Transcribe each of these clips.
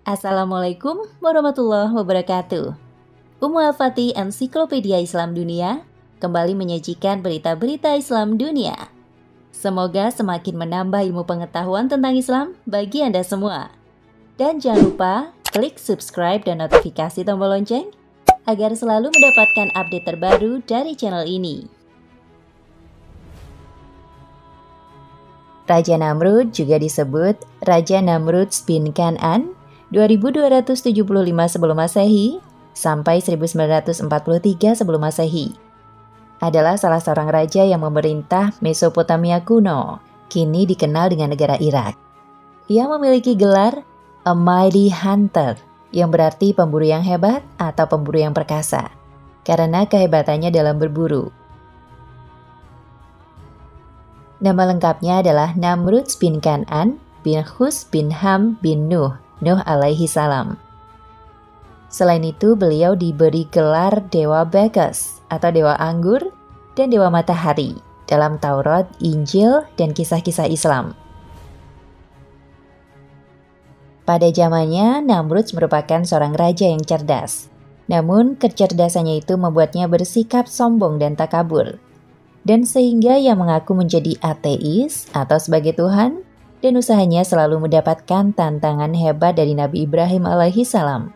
Assalamualaikum warahmatullahi wabarakatuh. Ummu Al-Fatih Ensiklopedia Islam Dunia kembali menyajikan berita-berita Islam dunia. Semoga semakin menambah ilmu pengetahuan tentang Islam bagi Anda semua. Dan jangan lupa klik subscribe dan notifikasi tombol lonceng agar selalu mendapatkan update terbaru dari channel ini. Raja Namrud juga disebut Raja Namrud bin Kan'an 2275 sebelum Masehi sampai 1943 sebelum Masehi. Adalah salah seorang raja yang memerintah Mesopotamia kuno, kini dikenal dengan negara Irak. Ia memiliki gelar A Mighty Hunter, yang berarti pemburu yang hebat atau pemburu yang perkasa, karena kehebatannya dalam berburu. Nama lengkapnya adalah Namrud bin Kan'an bin Hus bin Ham bin Nuh alaihi salam. Selain itu, beliau diberi gelar Dewa Bagas atau Dewa Anggur dan Dewa Matahari dalam Taurat, Injil, dan kisah-kisah Islam. Pada zamannya, Namrud merupakan seorang raja yang cerdas. Namun, kecerdasannya itu membuatnya bersikap sombong dan takabur. Dan sehingga ia mengaku menjadi ateis atau sebagai Tuhan, dan usahanya selalu mendapatkan tantangan hebat dari Nabi Ibrahim alaihi salam.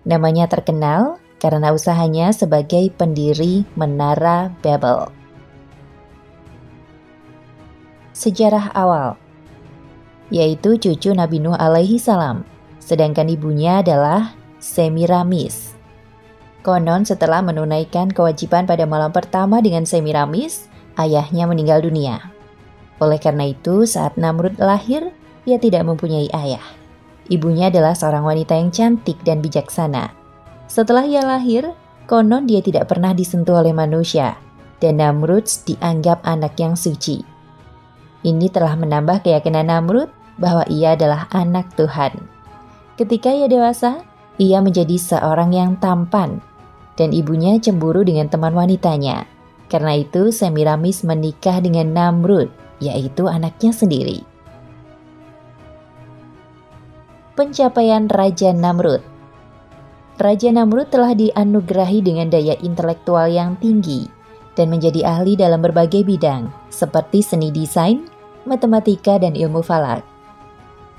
Namanya terkenal karena usahanya sebagai pendiri Menara Babel. Sejarah awal, yaitu cucu Nabi Nuh alaihi salam, sedangkan ibunya adalah Semiramis. Konon setelah menunaikan kewajiban pada malam pertama dengan Semiramis, ayahnya meninggal dunia. Oleh karena itu, saat Namrud lahir, ia tidak mempunyai ayah. Ibunya adalah seorang wanita yang cantik dan bijaksana. Setelah ia lahir, konon dia tidak pernah disentuh oleh manusia, dan Namrud dianggap anak yang suci. Ini telah menambah keyakinan Namrud bahwa ia adalah anak Tuhan. Ketika ia dewasa, ia menjadi seorang yang tampan, dan ibunya cemburu dengan teman wanitanya. Karena itu, Semiramis menikah dengan Namrud, yaitu anaknya sendiri. Pencapaian Raja Namrud. Raja Namrud telah dianugerahi dengan daya intelektual yang tinggi dan menjadi ahli dalam berbagai bidang seperti seni desain, matematika, dan ilmu falak.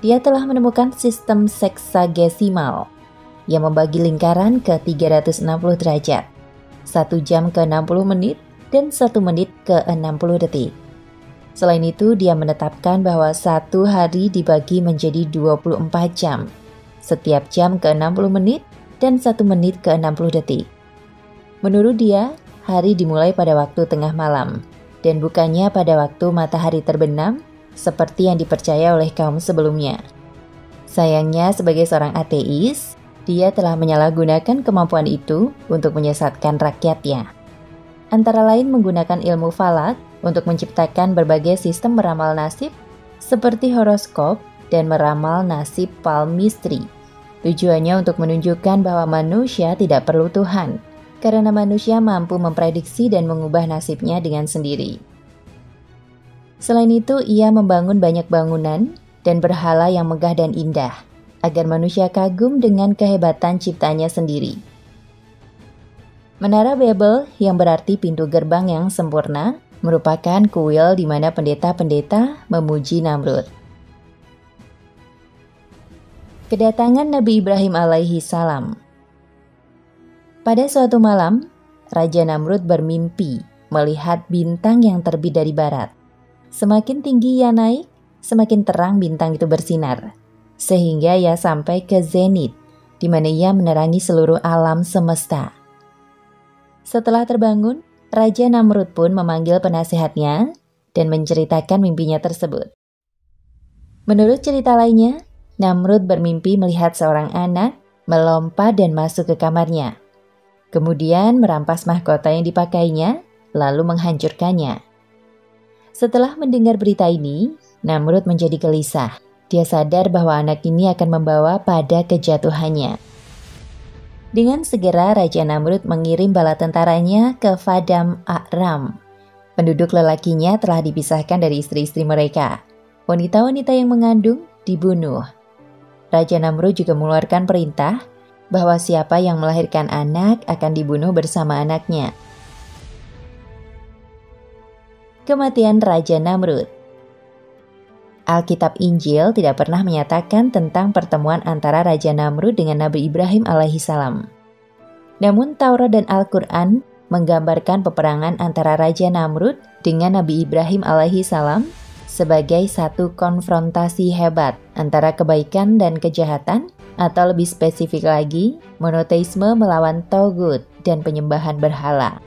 Dia telah menemukan sistem seksagesimal yang membagi lingkaran ke 360 derajat, 1 jam ke 60 menit, dan 1 menit ke 60 detik. Selain itu, dia menetapkan bahwa satu hari dibagi menjadi 24 jam, setiap jam ke 60 menit dan 1 menit ke 60 detik. Menurut dia, hari dimulai pada waktu tengah malam, dan bukannya pada waktu matahari terbenam, seperti yang dipercaya oleh kaum sebelumnya. Sayangnya, sebagai seorang ateis, dia telah menyalahgunakan kemampuan itu untuk menyesatkan rakyatnya. Antara lain menggunakan ilmu falak untuk menciptakan berbagai sistem meramal nasib seperti horoskop dan meramal nasib palmistry. Tujuannya untuk menunjukkan bahwa manusia tidak perlu Tuhan, karena manusia mampu memprediksi dan mengubah nasibnya dengan sendiri. Selain itu, ia membangun banyak bangunan dan berhala yang megah dan indah, agar manusia kagum dengan kehebatan ciptanya sendiri. Menara Babel, yang berarti pintu gerbang yang sempurna, merupakan kuil di mana pendeta-pendeta memuji Namrud. Kedatangan Nabi Ibrahim alaihi salam. Pada suatu malam, Raja Namrud bermimpi melihat bintang yang terbit dari barat. Semakin tinggi ia naik, semakin terang bintang itu bersinar, sehingga ia sampai ke zenit, di mana ia menerangi seluruh alam semesta. Setelah terbangun, Raja Namrud pun memanggil penasehatnya dan menceritakan mimpinya tersebut. Menurut cerita lainnya, Namrud bermimpi melihat seorang anak melompat dan masuk ke kamarnya. Kemudian merampas mahkota yang dipakainya, lalu menghancurkannya. Setelah mendengar berita ini, Namrud menjadi gelisah. Dia sadar bahwa anak ini akan membawa pada kejatuhannya. Dengan segera Raja Namrud mengirim bala tentaranya ke Paddan Aram. Penduduk lelakinya telah dipisahkan dari istri-istri mereka. Wanita-wanita yang mengandung dibunuh. Raja Namrud juga mengeluarkan perintah bahwa siapa yang melahirkan anak akan dibunuh bersama anaknya. Kematian Raja Namrud. Alkitab Injil tidak pernah menyatakan tentang pertemuan antara Raja Namrud dengan Nabi Ibrahim alaihissalam. Namun Taurat dan Al-Quran menggambarkan peperangan antara Raja Namrud dengan Nabi Ibrahim alaihissalam sebagai satu konfrontasi hebat antara kebaikan dan kejahatan, atau lebih spesifik lagi, monoteisme melawan Togut dan penyembahan berhala.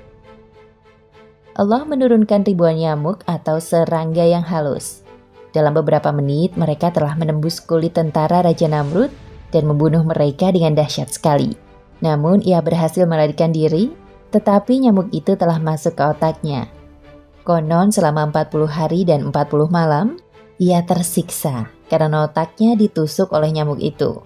Allah menurunkan ribuan nyamuk atau serangga yang halus. Dalam beberapa menit, mereka telah menembus kulit tentara Raja Namrud dan membunuh mereka dengan dahsyat sekali. Namun, ia berhasil melarikan diri, tetapi nyamuk itu telah masuk ke otaknya. Konon selama 40 hari dan 40 malam, ia tersiksa karena otaknya ditusuk oleh nyamuk itu.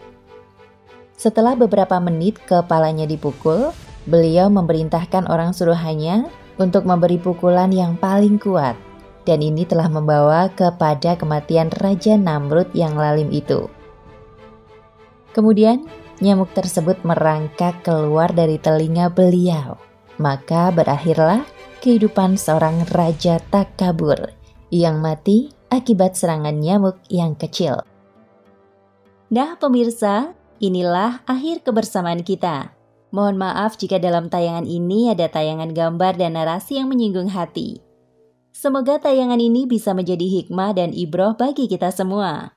Setelah beberapa menit kepalanya dipukul, beliau memerintahkan orang suruhannya untuk memberi pukulan yang paling kuat, dan ini telah membawa kepada kematian Raja Namrud yang lalim itu. Kemudian, nyamuk tersebut merangkak keluar dari telinga beliau. Maka berakhirlah kehidupan seorang raja takabur yang mati akibat serangan nyamuk yang kecil. Nah pemirsa, inilah akhir kebersamaan kita. Mohon maaf jika dalam tayangan ini ada tayangan gambar dan narasi yang menyinggung hati. Semoga tayangan ini bisa menjadi hikmah dan ibroh bagi kita semua.